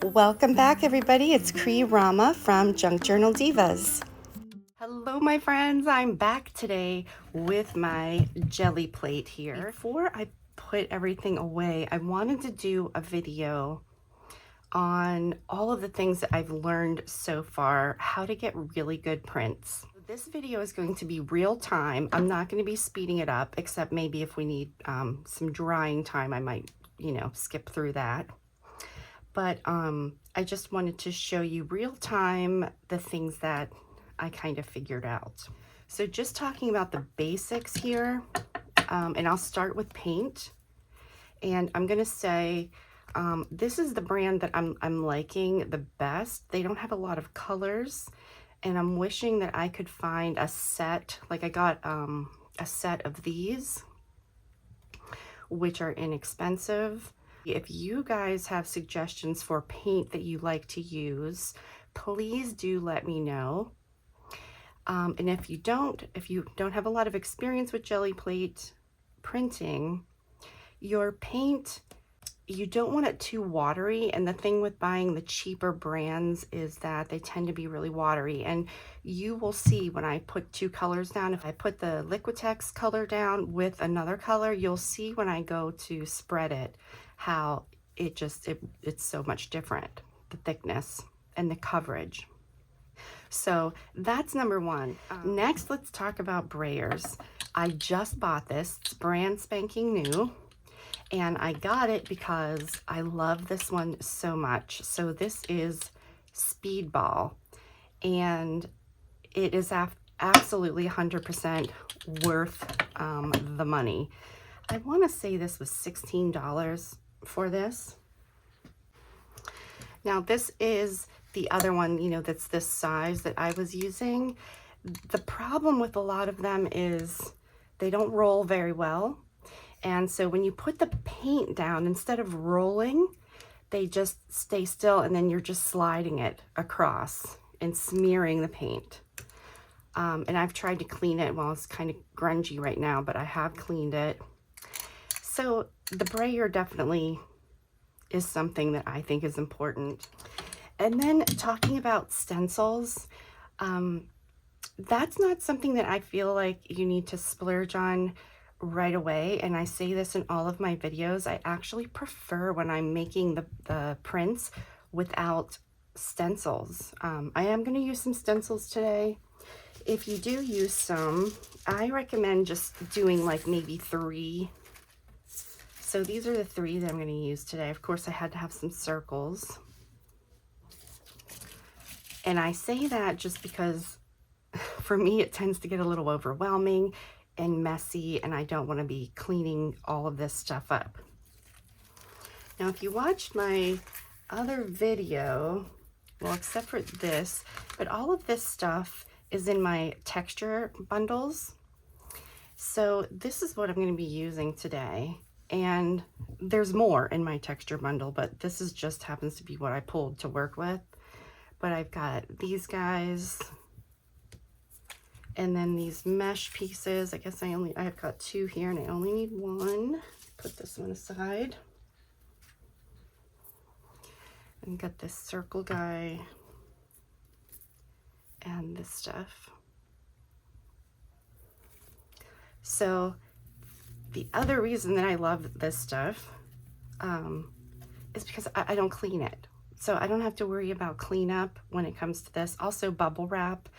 Welcome back, everybody. It's Rama from Junk Journal Divas. Hello, my friends. I'm back today with my jelly plate here. Before I put everything away, I wanted to do a video on all of the things that I've learned so far, how to get really good prints. This video is going to be real time. I'm not going to be speeding it up, except maybe if we need some drying time, I might, skip through that. But I just wanted to show you real time the things that I kind of figured out. So just talking about the basics here, and I'll start with paint. And I'm gonna say, this is the brand that I'm liking the best. They don't have a lot of colors, and I'm wishing that I could find a set, like I got a set of these, which are inexpensive. If you guys have suggestions for paint that you like to use, please do let me know. And if you don't have a lot of experience with jelly plate printing, your paint, you don't want it too watery. And the thing with buying the cheaper brands is that they tend to be really watery. And you will see when I put two colors down, if I put the Liquitex color down with another color, you'll see when I go to spread it, how it's so much different, the thickness and the coverage. So that's number one. Next, let's talk about brayers. I just bought this. It's brand spanking new. And I got it because I love this one so much. So this is Speedball, and it is absolutely 100% worth the money. I want to say this was $16 for this. Now this is the other one, that's this size that I was using. The problem with a lot of them is they don't roll very well. And so when you put the paint down, instead of rolling, they just stay still, and then you're just sliding it across and smearing the paint. And I've tried to clean it. Well, it's kind of grungy right now, but I have cleaned it. So the brayer definitely is something that I think is important. And then talking about stencils, that's not something that I feel like you need to splurge on right away. And I say this in all of my videos, I actually prefer when I'm making the prints without stencils. I am going to use some stencils today. If you do use some, I recommend just doing like maybe 3. So these are the 3 that I'm going to use today. Of course, I had to have some circles. And I say that just because for me, it tends to get a little overwhelming and messy, and I don't want to be cleaning all of this stuff up. Now, if you watched my other video, well, except for this, but all of this stuff is in my texture bundles. So this is what I'm going to be using today. And there's more in my texture bundle, but this is just happens to be what I pulled to work with. But I've got these guys, and then these mesh pieces. I guess I've got 2 here, and I only need 1. Put this one aside. And got this circle guy and this stuff. So the other reason that I love this stuff is because I don't clean it. So I don't have to worry about cleanup when it comes to this. Also bubble wrap.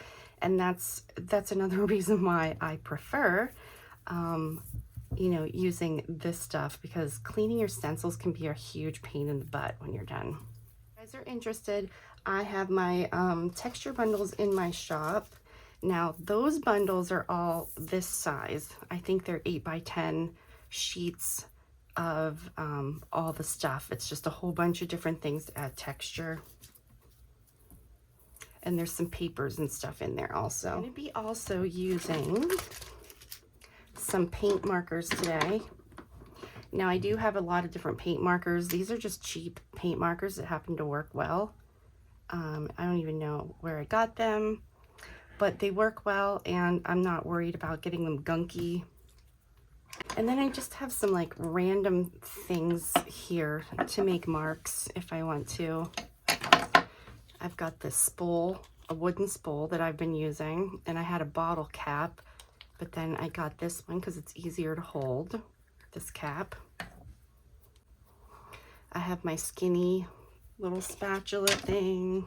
And that's another reason why I prefer, using this stuff, because cleaning your stencils can be a huge pain in the butt when you're done. If you guys are interested, I have my texture bundles in my shop. Now, those bundles are all this size. I think they're 8 by 10 sheets of all the stuff. It's just a whole bunch of different things to add texture. And there's some papers and stuff in there also. I'm going to be also using some paint markers today. Now, I do have a lot of different paint markers. These are just cheap paint markers that happen to work well. I don't even know where I got them, but they work well, and I'm not worried about getting them gunky. And then I just have some like random things here to make marks if I want to. I've got this spool, a wooden spool that I've been using, and I had a bottle cap, but then I got this one because it's easier to hold, this cap. I have my skinny little spatula thing.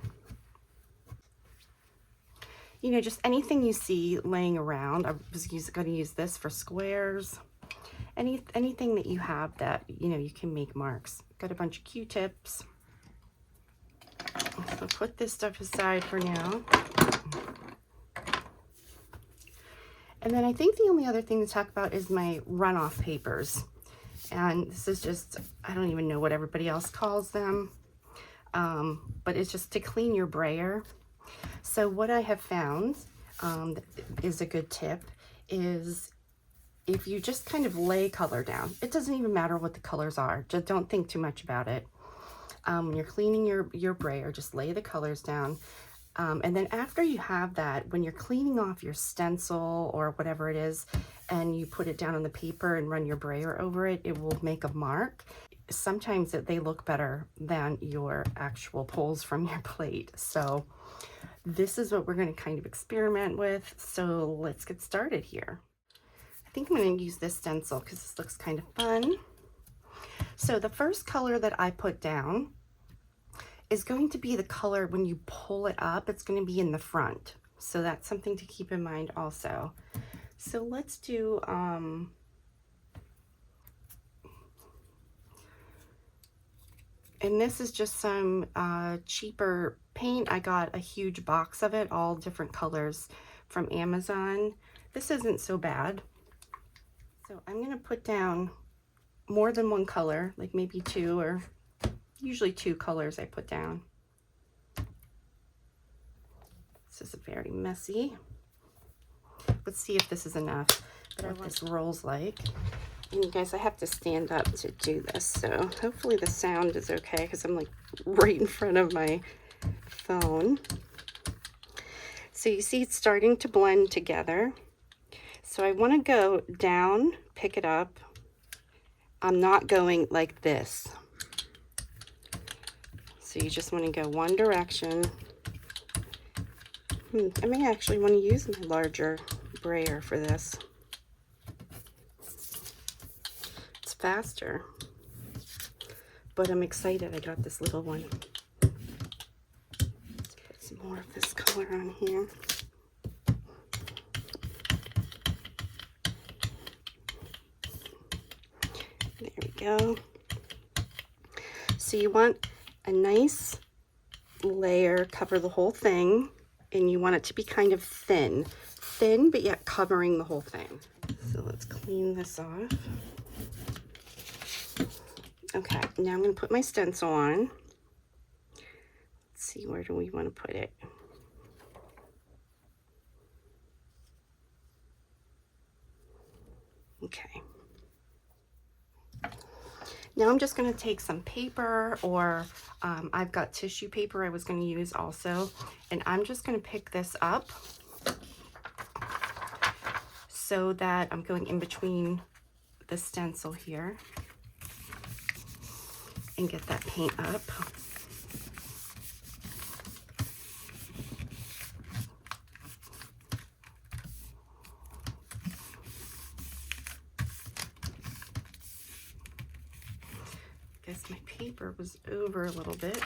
You know, just anything you see laying around. I was going to use this for squares. Anything that you have that, you know, you can make marks. Got a bunch of Q-tips. So put this stuff aside for now. And then I think the only other thing to talk about is my runoff papers. And this is just, I don't even know what everybody else calls them, but it's just to clean your brayer. So what I have found is a good tip is if you just kind of lay color down, it doesn't even matter what the colors are, just don't think too much about it. When you're cleaning your brayer, just lay the colors down. And then after you have that, when you're cleaning off your stencil or whatever it is, and you put it down on the paper and run your brayer over it, it will make a mark. Sometimes they look better than your actual pulls from your plate. So this is what we're going to kind of experiment with. So let's get started here. I think I'm going to use this stencil because this looks kind of fun. So the first color that I put down is going to be the color when you pull it up, it's going to be in the front. So that's something to keep in mind also. So let's do, and this is just some cheaper paint. I got a huge box of it, all different colors from Amazon. This isn't so bad. So I'm going to put down more than one color, like maybe two, or usually two colors I put down. This is very messy. Let's see if this is enough. What this rolls like. And you guys, I have to stand up to do this, so hopefully the sound is okay because I'm like right in front of my phone. So you see it's starting to blend together. So I want to go down, pick it up. I'm not going like this. So you just want to go one direction. I may actually want to use my larger brayer for this. It's faster, but I'm excited I got this little one. Let's put some more of this color on here. There we go. So you want a nice layer, cover the whole thing, and you want it to be kind of thin, but yet covering the whole thing. So let's clean this off. Okay, now I'm going to put my stencil on. Let's see, where do we want to put it? Okay. Now I'm just going to take some paper, or I've got tissue paper I was going to use also, and I'm just going to pick this up so that I'm going in between the stencil here and get that paint up. I guess my paper was over a little bit.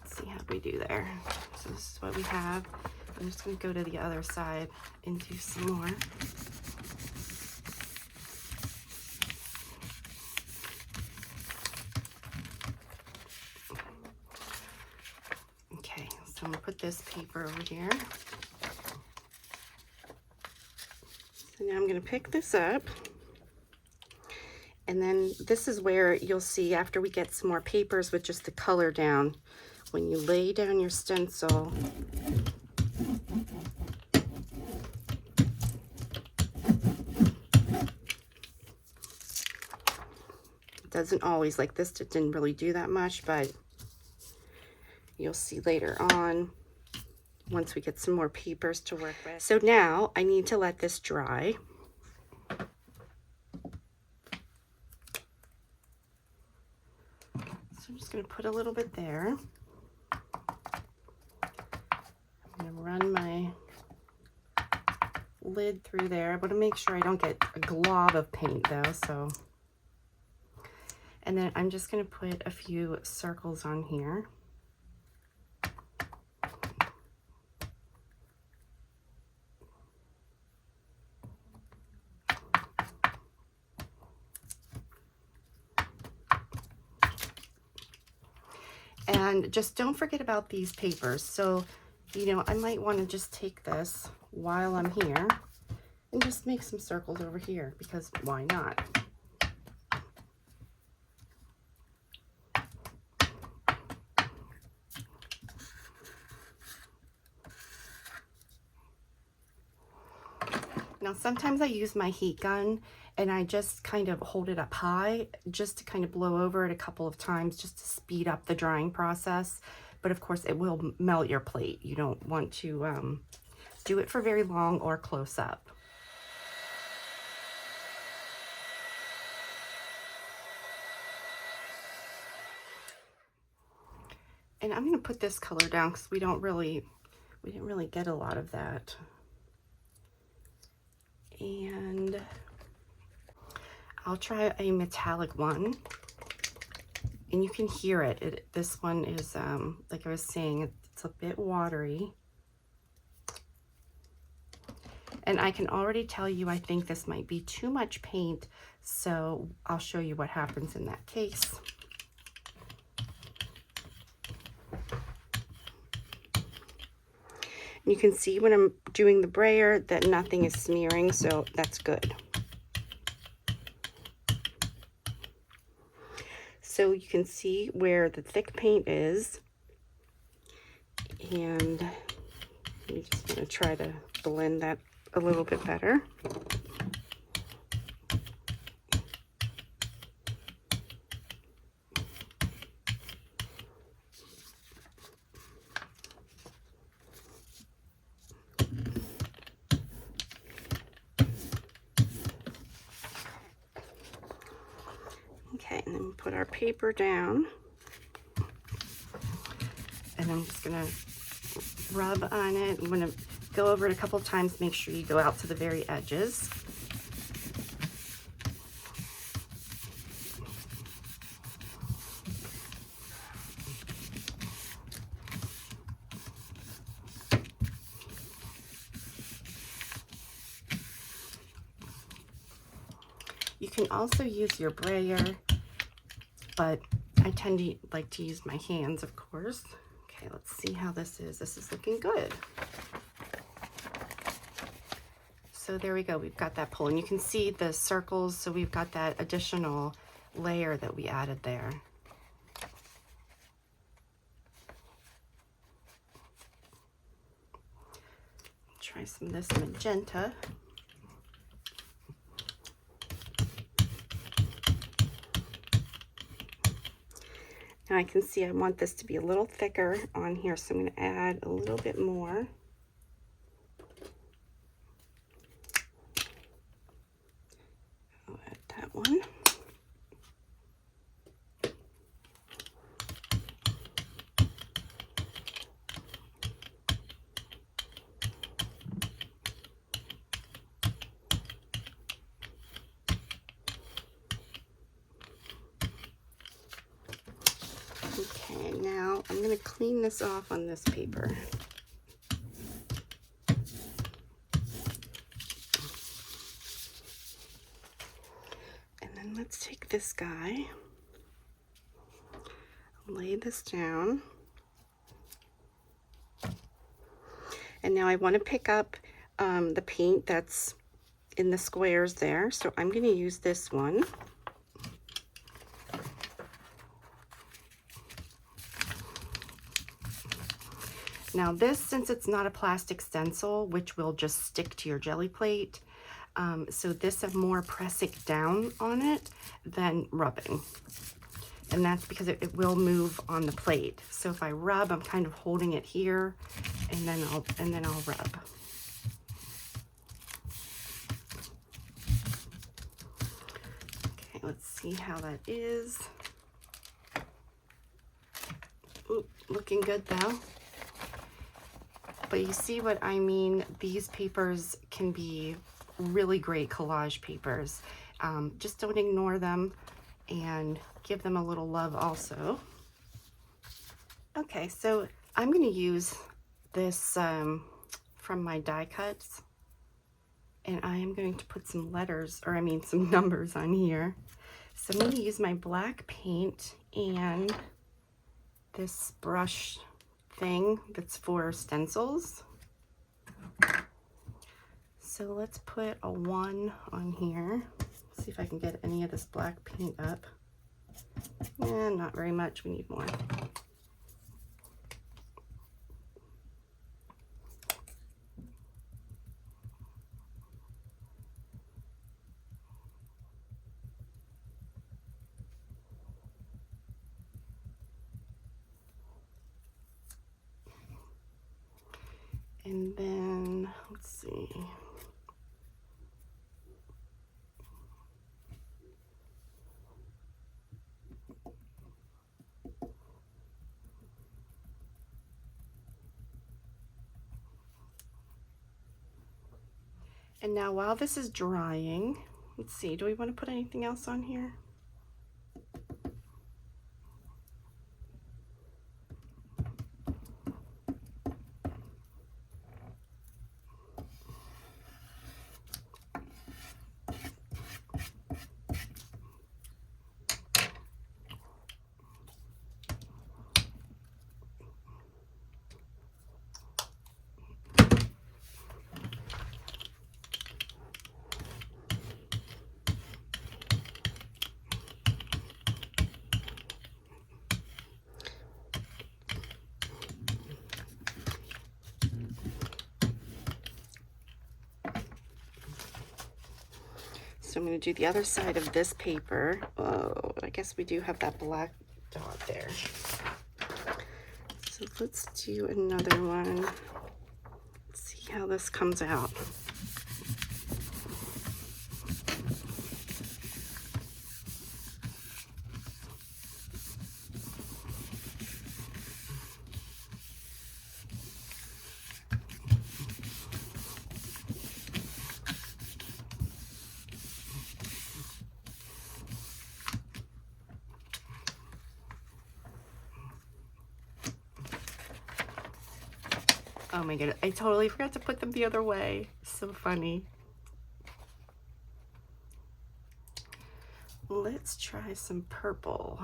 Let's see how we do there. So this is what we have. I'm just going to go to the other side and do some more. Okay, so I'm going to put this paper over here. So now I'm going to pick this up. And then this is where you'll see after we get some more papers with just the color down, when you lay down your stencil, it doesn't always, like this didn't really do that much, but you'll see later on once we get some more papers to work with. So now I need to let this dry. So I'm just going to put a little bit there. gonna run my lid through there. I want to make sure I don't get a glob of paint though, so. And then I'm just gonna put a few circles on here. And just don't forget about these papers. So, you know, I might want to just take this while I'm here and just make some circles over here, because why not? Now, sometimes I use my heat gun and I just kind of hold it up high just to kind of blow over it a couple of times just to speed up the drying process. But of course, it will melt your plate. You don't want to do it for very long or close up. And I'm going to put this color down because we didn't really get a lot of that. And I'll try a metallic one, and you can hear it. This one is, like I was saying, it's a bit watery. And I can already tell you, I think this might be too much paint, so I'll show you what happens in that case. You can see when I'm doing the brayer that nothing is smearing, so that's good. So you can see where the thick paint is, and I'm just going to try to blend that a little bit better. Okay, and then put our paper down, and I'm just gonna rub on it. I'm gonna go over it a couple times. Make sure you go out to the very edges. You can also use your brayer, but I tend to like to use my hands, of course. Okay, let's see how this is. This is looking good. So there we go. We've got that pull, and you can see the circles. So we've got that additional layer that we added there. Try some of this magenta. Now I can see I want this to be a little thicker on here, so I'm going to add a little bit more. I'll add that one. Okay, now I'm going to clean this off on this paper. And then let's take this guy, lay this down. And now I want to pick up the paint that's in the squares there. So I'm going to use this one. Now this, since it's not a plastic stencil, which will just stick to your jelly plate, so this I'm more pressing down on it than rubbing. And that's because it will move on the plate. So if I rub, I'm kind of holding it here, and then I'll rub. Okay, let's see how that is. Ooh, looking good though. But you see what I mean? These papers can be really great collage papers. Just don't ignore them and give them a little love also. Okay, so I'm going to use this from my die cuts, and I am going to put some letters, or I mean some numbers on here. So I'm going to use my black paint and this brush thing that's for stencils. So let's put a 1 on here. See if I can get any of this black paint up. Not very much, we need more. And then, let's see. And now while this is drying, let's see, do we want to put anything else on here? So I'm going to do the other side of this paper. Oh, I guess we do have that black dot there. So let's do another one. Let's see how this comes out. Oh my goodness, I totally forgot to put them the other way. So funny. Let's try some purple.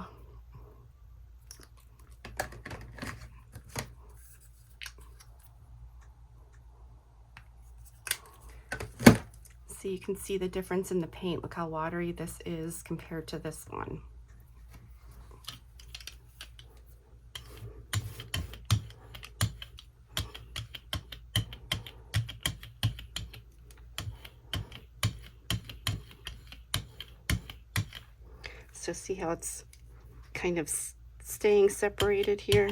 So you can see the difference in the paint. Look how watery this is compared to this one. So see how it's kind of staying separated here?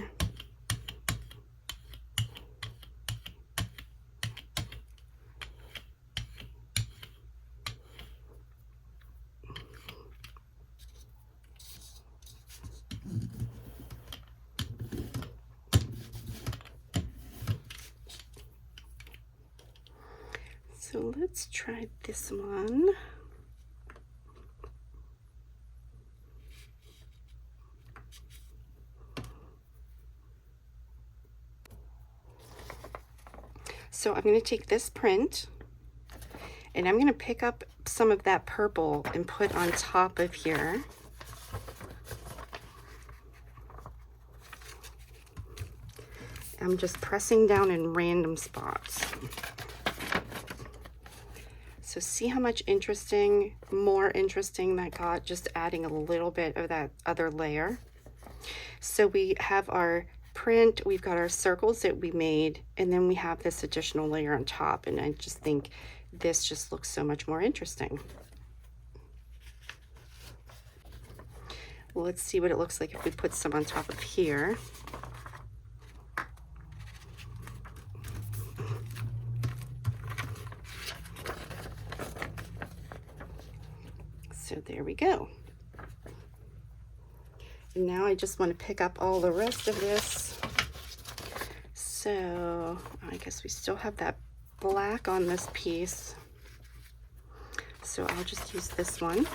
So let's try this one. So I'm going to take this print and I'm going to pick up some of that purple and put on top of here. I'm just pressing down in random spots. So see how much more interesting that got, just adding a little bit of that other layer. So we have our print, we've got our circles that we made, and then we have this additional layer on top, and I just think this just looks so much more interesting. Well, let's see what it looks like if we put some on top of here. So there we go. And now I just want to pick up all the rest of this. So I guess we still have that black on this piece. So I'll just use this one.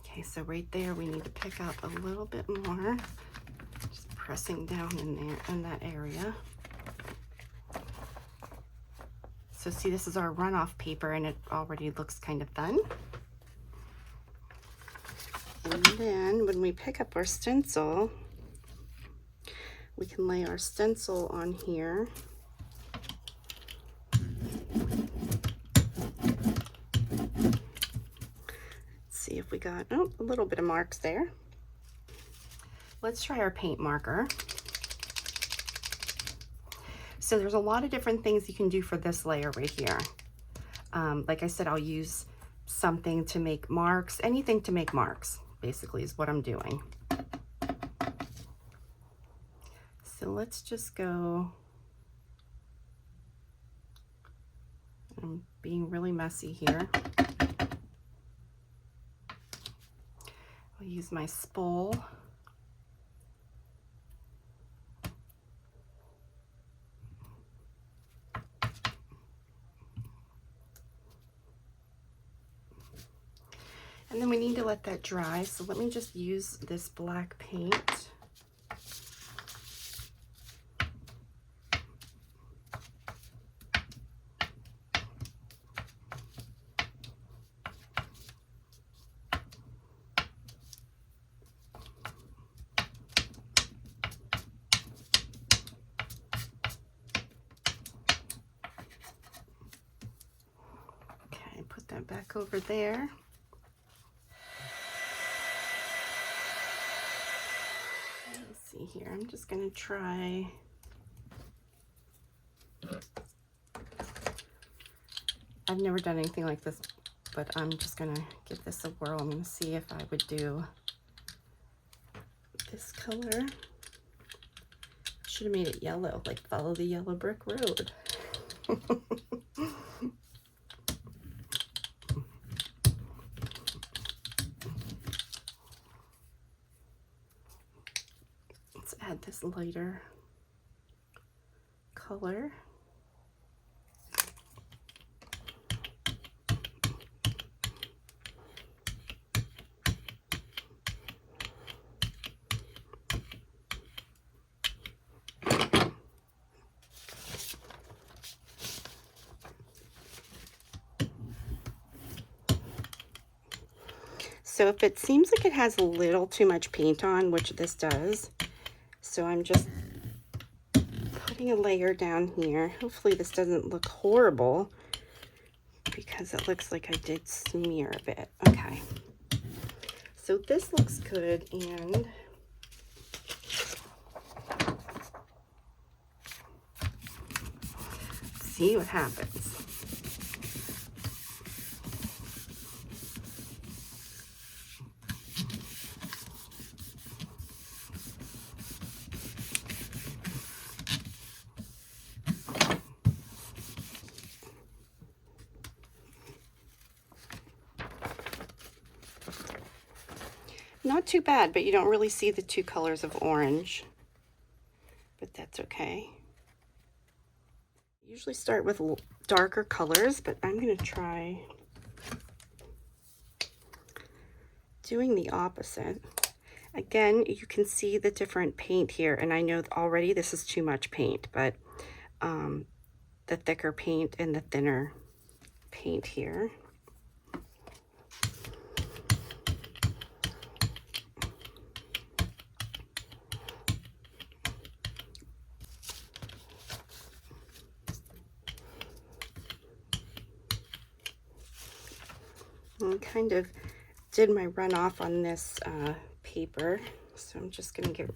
Okay, so right there we need to pick up a little bit more. Just pressing down in there, in that area. So see, this is our runoff paper and it already looks kind of fun. And then when we pick up our stencil, we can lay our stencil on here. See if we got, oh, a little bit of marks there. Let's try our paint marker. So there's a lot of different things you can do for this layer right here. Like I said, I'll use something to make marks, anything to make marks, basically is what I'm doing. So let's just go, I'm being really messy here. I'll use my spool. And then we need to let that dry. So let me just use this black paint. Okay, put that back over there. Here, I'm just gonna try I've never done anything like this, but I'm just gonna give this a whirl. I'm gonna see if I would do this color. Should have made it yellow, like follow the yellow brick road. Let's add this lighter color. So if it seems like it has a little too much paint on, which this does, so I'm just putting a layer down here. Hopefully this doesn't look horrible because it looks like I did smear a bit. Okay, so this looks good, and let's see what happens. Not too bad, but you don't really see the two colors of orange, but that's okay. Usually start with darker colors, but I'm going to try doing the opposite. Again, you can see the different paint here, and I know already this is too much paint, but the thicker paint and the thinner paint here. I kind of did my runoff on this paper, so I'm just going to get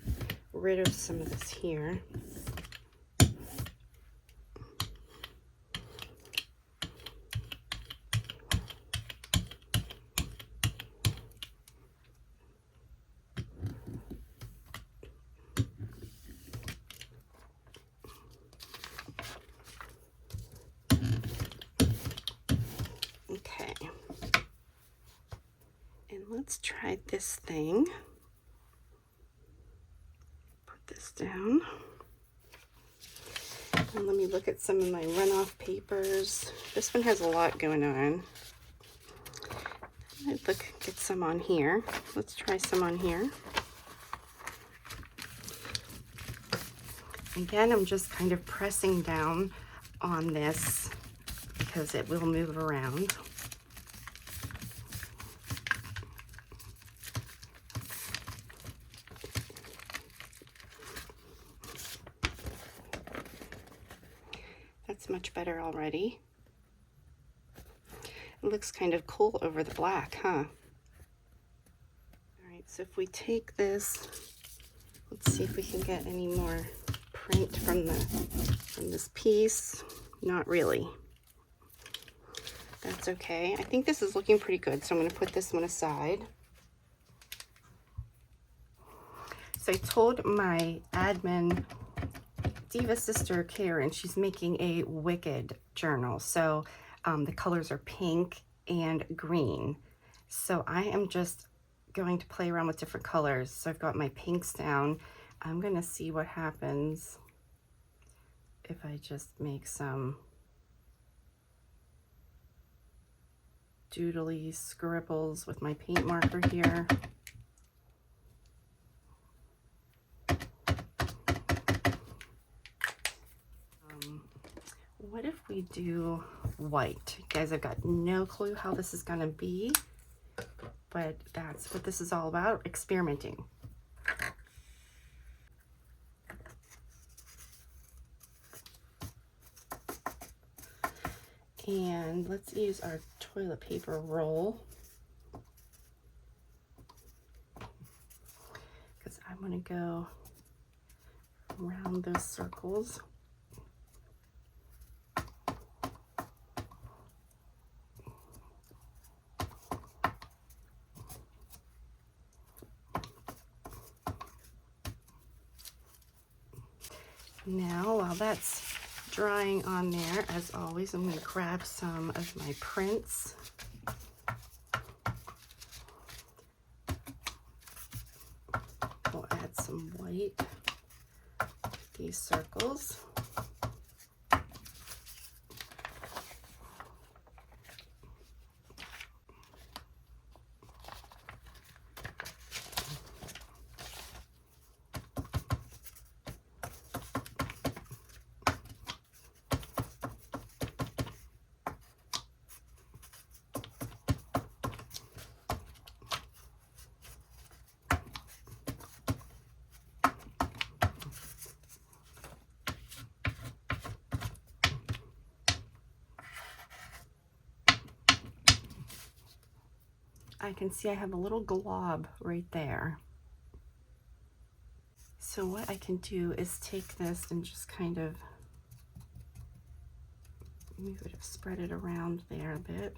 rid of some of this here. try this thing. Put this down. And let me look at some of my runoff papers. This one has a lot going on. I'd get some on here. Let's try some on here. Again, I'm just kind of pressing down on this because it will move around. That's much better already. It looks kind of cool over the black, huh? All right, so if we take this, let's see if we can get any more print from this piece. Not really. That's okay. I think this is looking pretty good, so I'm going to put this one aside. So I told my admin Diva sister Karen, she's making a Wicked journal. So the colors are pink and green. So I am just going to play around with different colors. So I've got my pinks down. I'm gonna see what happens if I just make some doodly scribbles with my paint marker here. What if we do white? Guys, I've got no clue how this is gonna be, but that's what this is all about, experimenting. And let's use our toilet paper roll, because I'm gonna go around those circles. Now, while that's drying on there, as always, I'm going to grab some of my prints. We'll add some white to these circles. I can see I have a little glob right there. So what I can do is take this and just kind of move it, spread it around there a bit.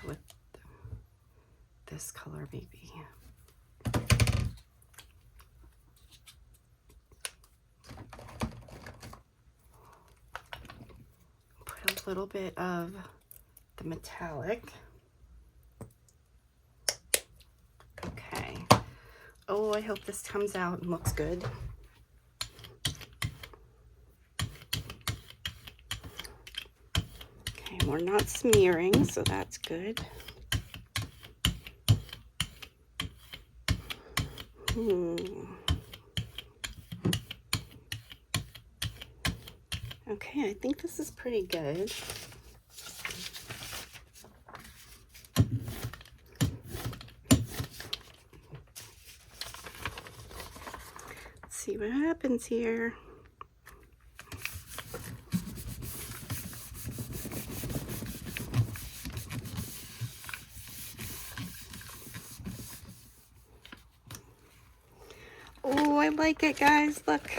With this color maybe. Put a little bit of the metallic. Okay. Oh, I hope this comes out and looks good. We're not smearing, so that's good. Okay, I think this is pretty good. Let's see what happens here. Oh, I like it, guys. Look.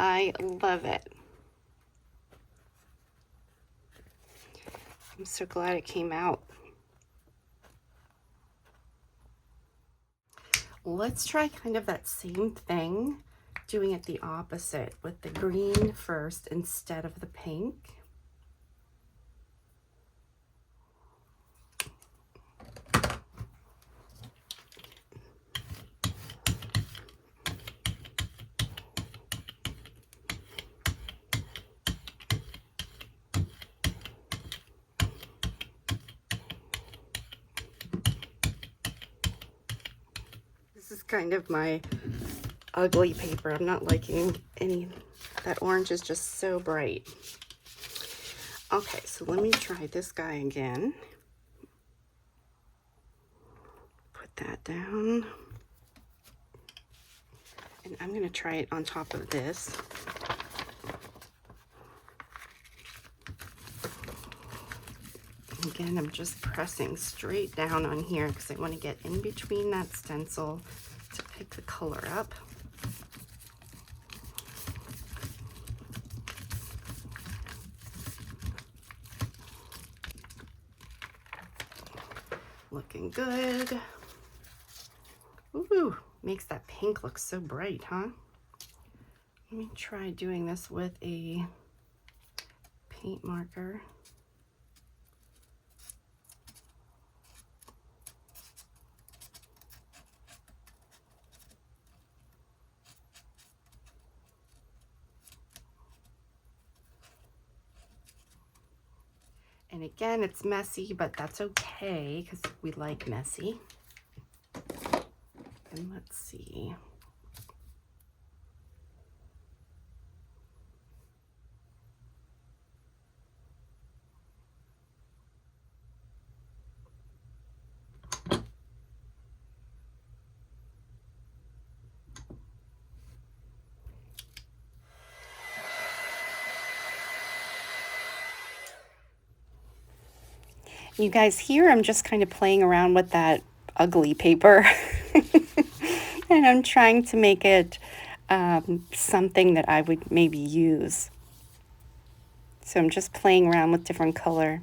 I love it. I'm so glad it came out. Let's try kind of that same thing, doing it the opposite with the green first instead of the pink. This is kind of my ugly paper. I'm not liking any, that orange is just so bright. Okay, so let me try this guy again. Put that down. And I'm gonna try it on top of this. Again, I'm just pressing straight down on here because I want to get in between that stencil to pick the color up. Looking good. Ooh, makes that pink look so bright, huh? Let me try doing this with a paint marker. And again, it's messy, but that's okay because we like messy. And let's see. You guys, here I'm just kind of playing around with that ugly paper. And I'm trying to make it something that I would maybe use. So I'm just playing around with different color.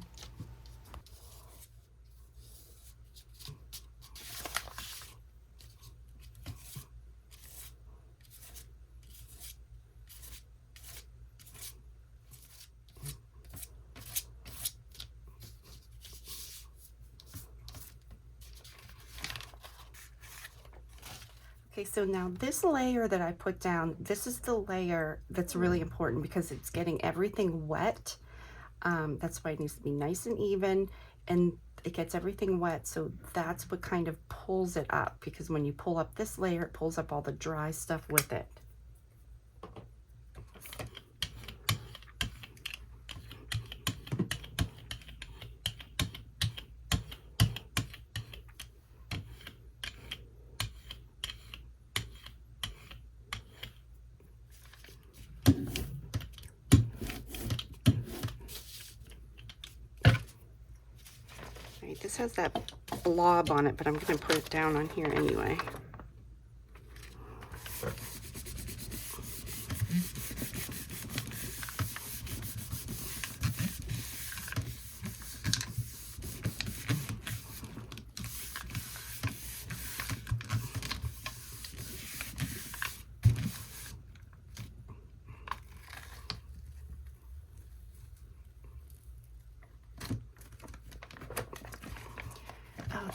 Okay, so now this layer that I put down, this is the layer that's really important because it's getting everything wet. That's why it needs to be nice and even, and it gets everything wet. So that's what kind of pulls it up, because when you pull up this layer, it pulls up all the dry stuff with it. This has that blob on it, but I'm going to put it down on here anyway.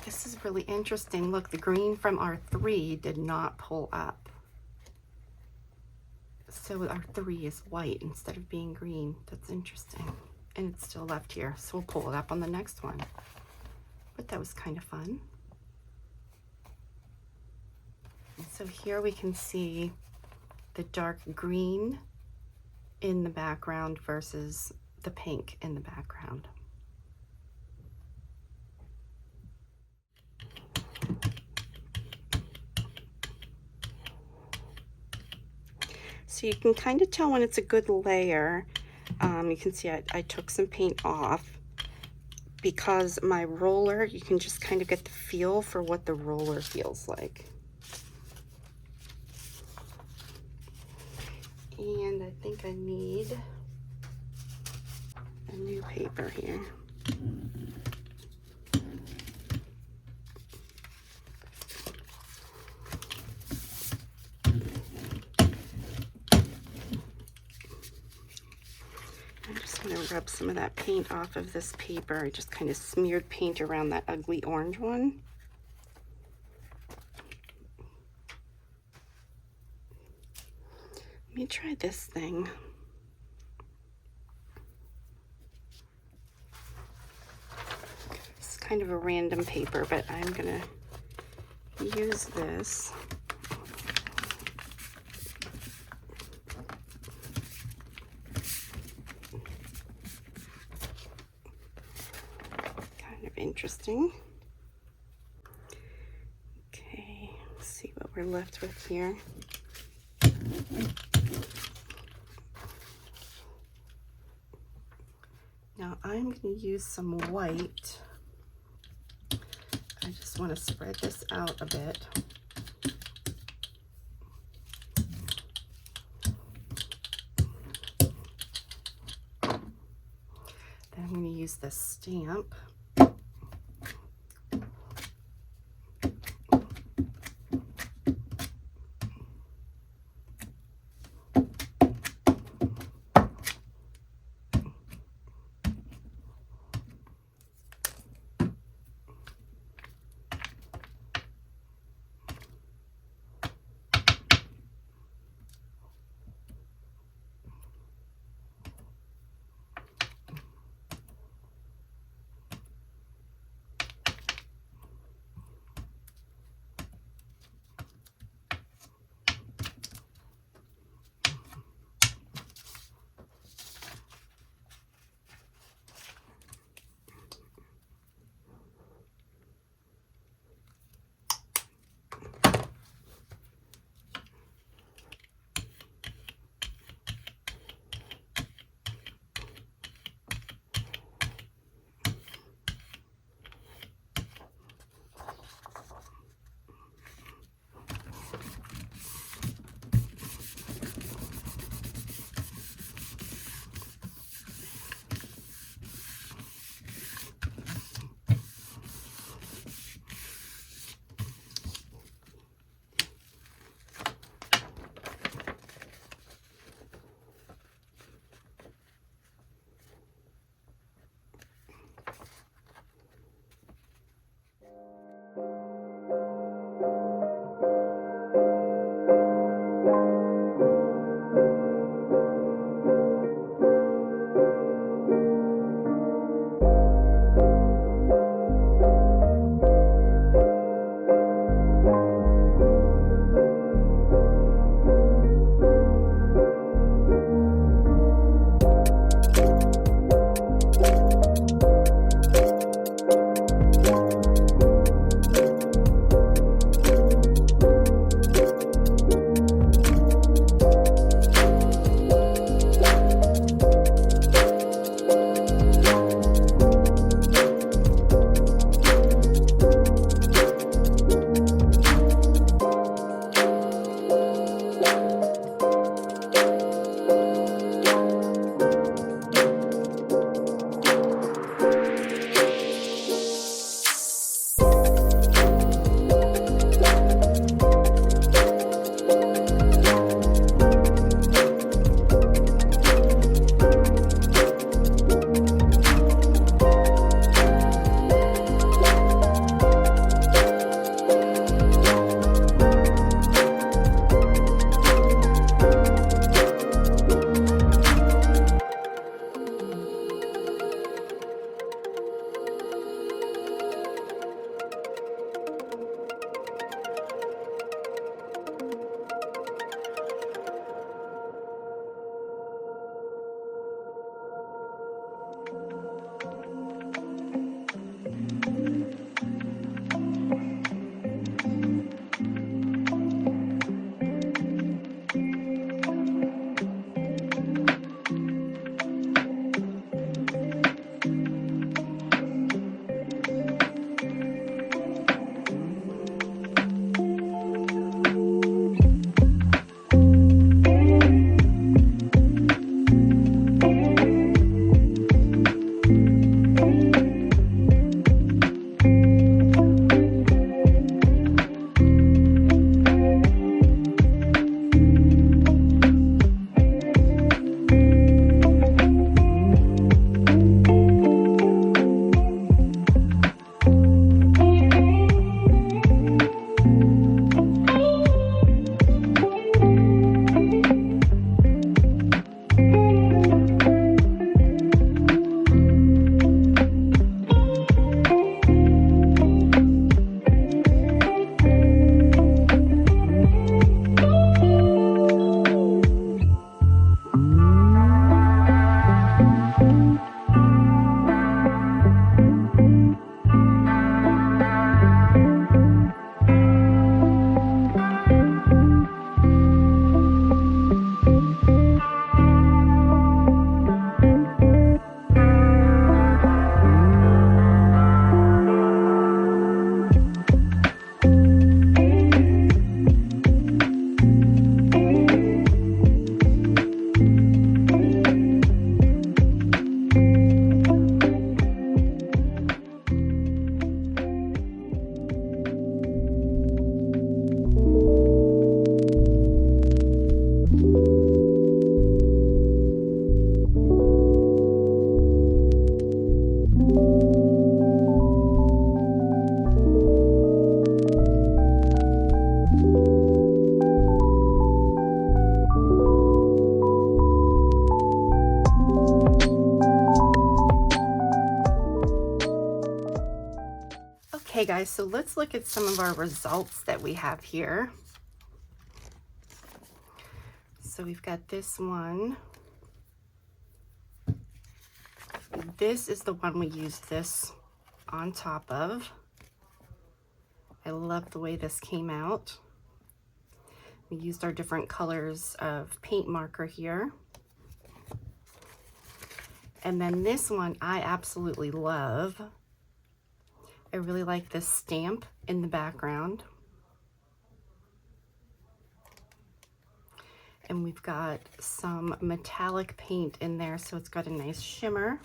This is really interesting. Look, the green from our 3 did not pull up. So our 3 is white instead of being green. That's interesting. And it's still left here. So we'll pull it up on the next one. But that was kind of fun. And so here we can see the dark green in the background versus the pink in the background. So you can kind of tell when it's a good layer. You can see I took some paint off because my roller, you can just kind of get the feel for what the roller feels like. And I think I need a new paper here. I'm just going to rub some of that paint off of this paper. I just kind of smeared paint around that ugly orange one. Let me try this thing. It's kind of a random paper, but I'm going to use this. Interesting. Okay, let's see what we're left with here. Now I'm going to use some white. I just want to spread this out a bit. Then I'm going to use this stamp. Okay guys, so let's look at some of our results that we have here. So we've got this one. This is the one we used this on top of. I love the way this came out. We used our different colors of paint marker here. And then this one I absolutely love. I really like this stamp in the background. And we've got some metallic paint in there, so it's got a nice shimmer.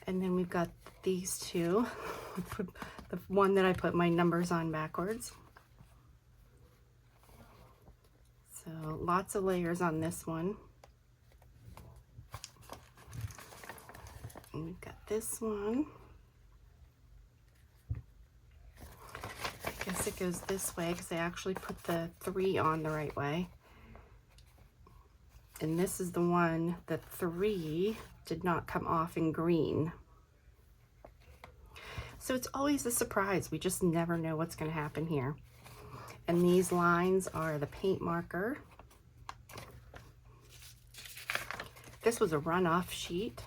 And then we've got these two. The one that I put my numbers on backwards. So lots of layers on this one. And we've got this one. I guess it goes this way because I actually put the 3 on the right way. And this is the one, the 3 did not come off in green. So it's always a surprise. We just never know what's going to happen here. And these lines are the paint marker. This was a runoff sheet.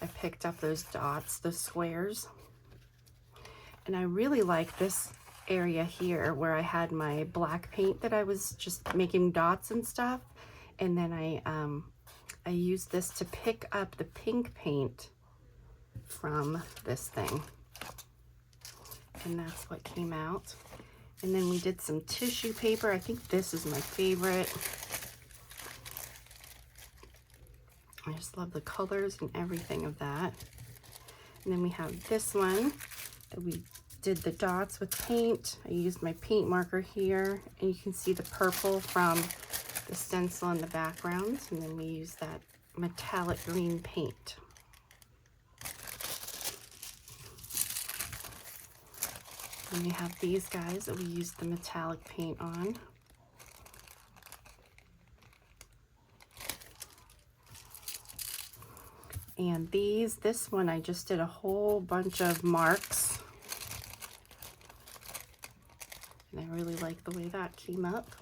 I picked up those dots, those squares. And I really like this area here where I had my black paint that I was just making dots and stuff. And then I used this to pick up the pink paint from this thing. And that's what came out. And then we did some tissue paper. I think this is my favorite. I just love the colors and everything of that. And then we have this one that we did the dots with paint. I used my paint marker here, and you can see the purple from the stencil in the background. And then we use that metallic green paint. And we have these guys that we used the metallic paint on. And this one I just did a whole bunch of marks. And I really like the way that came up.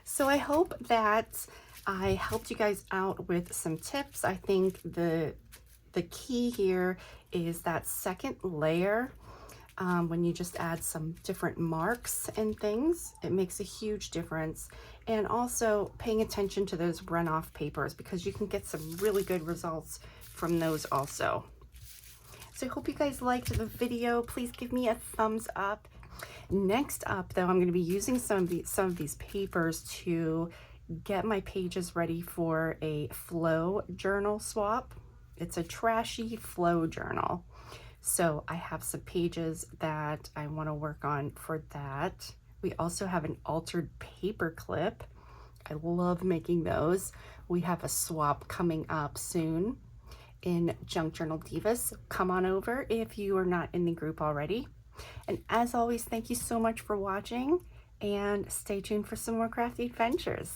So I hope that I helped you guys out with some tips. I think the key here is that second layer. When you just add some different marks and things, it makes a huge difference. And also paying attention to those runoff papers, because you can get some really good results from those also. So I hope you guys liked the video. Please give me a thumbs up. Next up though, I'm going to be using some of these papers to get my pages ready for a flow journal swap. It's a trashy flow journal. So I have some pages that I want to work on for that. We also have an altered paper clip. I love making those. We have a swap coming up soon in Junk Journal Divas. Come on over if you are not in the group already. And as always, thank you so much for watching, and stay tuned for some more crafty adventures.